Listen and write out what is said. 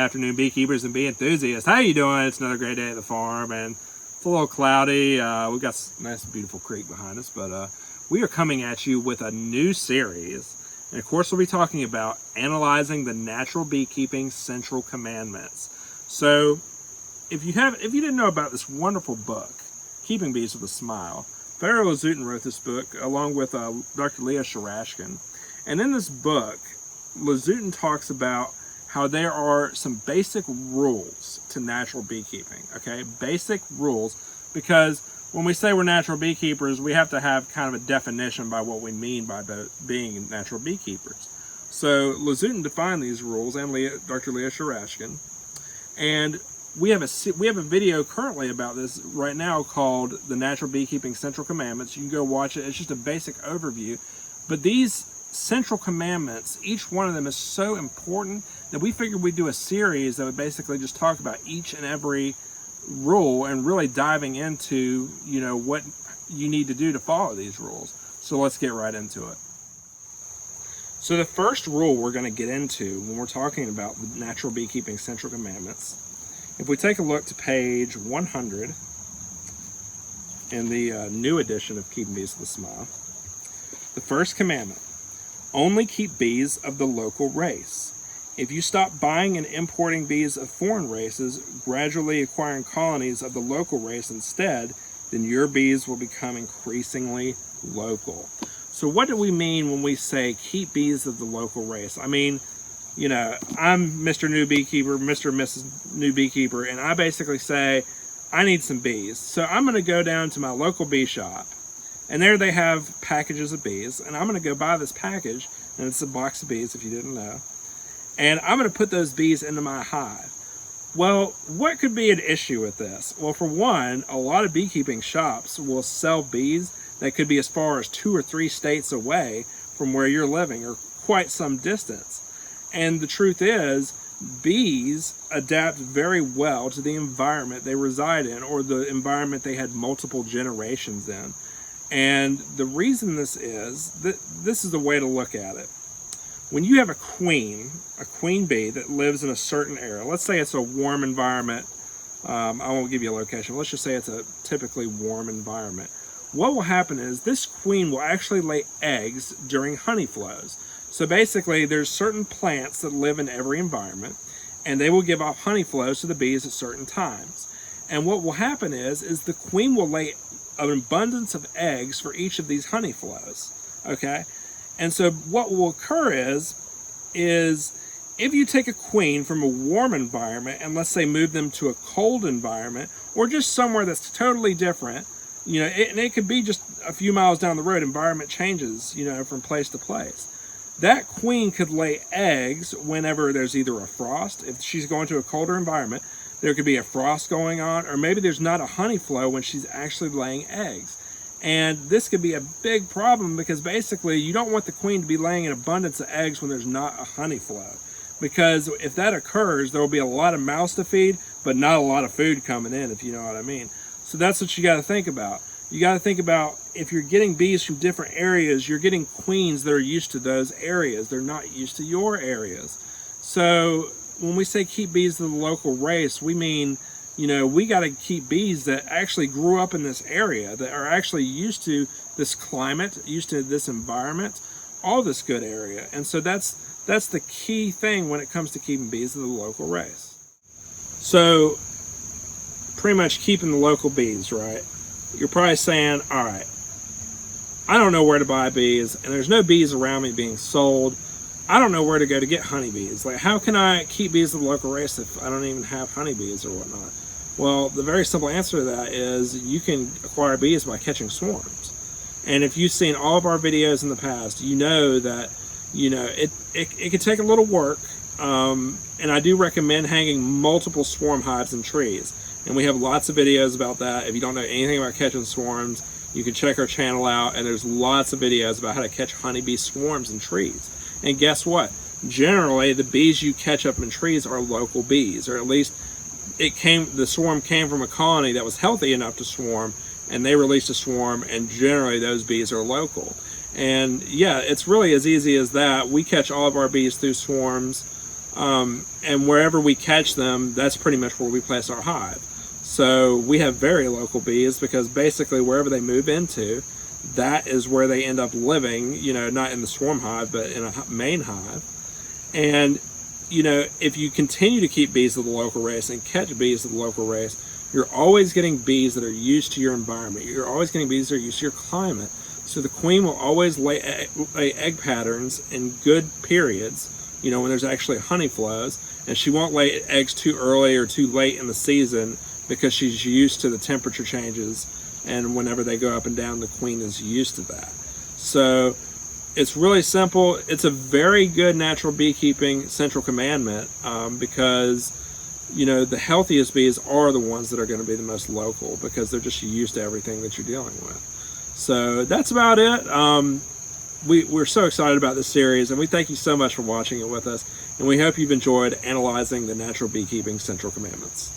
afternoon, beekeepers and bee enthusiasts. How you doing? It's another great day at the farm, and it's a little cloudy. We've got a nice, beautiful creek behind us, but we are coming at you with a new series. And of course, we'll be talking about analyzing the Natural Beekeeping Central Commandments. So, if you didn't know about this wonderful book, Keeping Bees with a Smile, Pharaoh Lazutin wrote this book along with Dr. Leah Sharashkin. And in this book, Lazutin talks about how there are some basic rules to natural beekeeping, okay? Basic rules, because when we say we're natural beekeepers, we have to have kind of a definition by what we mean by being natural beekeepers. So Lazutin defined these rules, and Dr. Leah Sharashkin, and we have a video currently about this right now called the Natural Beekeeping Central Commandments. You can go watch it. It's just a basic overview, but these central commandments, each one of them is so important that we figured we'd do a series that would basically just talk about each and every rule and really diving into, what you need to do to follow these rules. So let's get right into it. So the first rule we're going to get into when we're talking about the Natural Beekeeping Central Commandments, if we take a look to page 100 in the new edition of Keeping Bees with a Smile, the first commandment: only keep bees of the local race. If you stop buying and importing bees of foreign races, gradually acquiring colonies of the local race instead, then your bees will become increasingly local. So what do we mean when we say keep bees of the local race? I mean, I'm Mr. New Beekeeper, Mr. and Mrs. New Beekeeper, and I basically say, I need some bees. So I'm going to go down to my local bee shop, and there they have packages of bees, and I'm going to go buy this package, and it's a box of bees if you didn't know, and I'm going to put those bees into my hive. Well, what could be an issue with this? Well, for one, a lot of beekeeping shops will sell bees that could be as far as 2 or 3 states away from where you're living, or quite some distance. And the truth is, bees adapt very well to the environment they reside in, or the environment they had multiple generations in. And the reason this is the way to look at it. When you have a queen bee that lives in a certain area, let's say it's a warm environment, I won't give you a location, but let's just say it's a typically warm environment. What will happen is this queen will actually lay eggs during honey flows. So basically, there's certain plants that live in every environment, and they will give off honey flows to the bees at certain times. And what will happen is the queen will lay an abundance of eggs for each of these honey flows, okay? And so what will occur is if you take a queen from a warm environment and let's say move them to a cold environment, or just somewhere that's totally different, and it could be just a few miles down the road, environment changes, from place to place. That queen could lay eggs whenever there's either a frost. If she's going to a colder environment, there could be a frost going on, or maybe there's not a honey flow when she's actually laying eggs. And this could be a big problem because basically you don't want the queen to be laying an abundance of eggs when there's not a honey flow. Because if that occurs, there will be a lot of mouths to feed, but not a lot of food coming in, if you know what I mean. So that's what you got to think about. You got to think about, if you're getting bees from different areas, you're getting queens that are used to those areas. They're not used to your areas. So when we say keep bees of the local race, we mean, we got to keep bees that actually grew up in this area, that are actually used to this climate, used to this environment, all this good area. And so that's the key thing when it comes to keeping bees of the local race. So pretty much keeping the local bees, right? You're probably saying, all right, I don't know where to buy bees, and there's no bees around me being sold. I don't know where to go to get honeybees. Like, how can I keep bees of the local race if I don't even have honeybees or whatnot? Well, the very simple answer to that is you can acquire bees by catching swarms. And if you've seen all of our videos in the past, you know that, it can take a little work. And I do recommend hanging multiple swarm hives in trees. And we have lots of videos about that. If you don't know anything about catching swarms, you can check our channel out, and there's lots of videos about how to catch honeybee swarms in trees. And guess what? Generally, the bees you catch up in trees are local bees, or at least the swarm came from a colony that was healthy enough to swarm, and they released a swarm, and generally those bees are local. And yeah, it's really as easy as that. We catch all of our bees through swarms. And wherever we catch them, that's pretty much where we place our hive. So we have very local bees because basically wherever they move into, that is where they end up living, you know, not in the swarm hive, but in a main hive. And, you know, if you continue to keep bees of the local race and catch bees of the local race, you're always getting bees that are used to your environment. You're always getting bees that are used to your climate. So the queen will always lay egg patterns in good periods, you know, when there's actually honey flows, and she won't lay eggs too early or too late in the season because she's used to the temperature changes, and whenever they go up and down, the queen is used to that. So it's really simple. It's a very good natural beekeeping central commandment because, you know, the healthiest bees are the ones that are going to be the most local because they're just used to everything that you're dealing with. So that's about it. We're so excited about this series, and we thank you so much for watching it with us, and we hope you've enjoyed analyzing the Natural Beekeeping Central Commandments.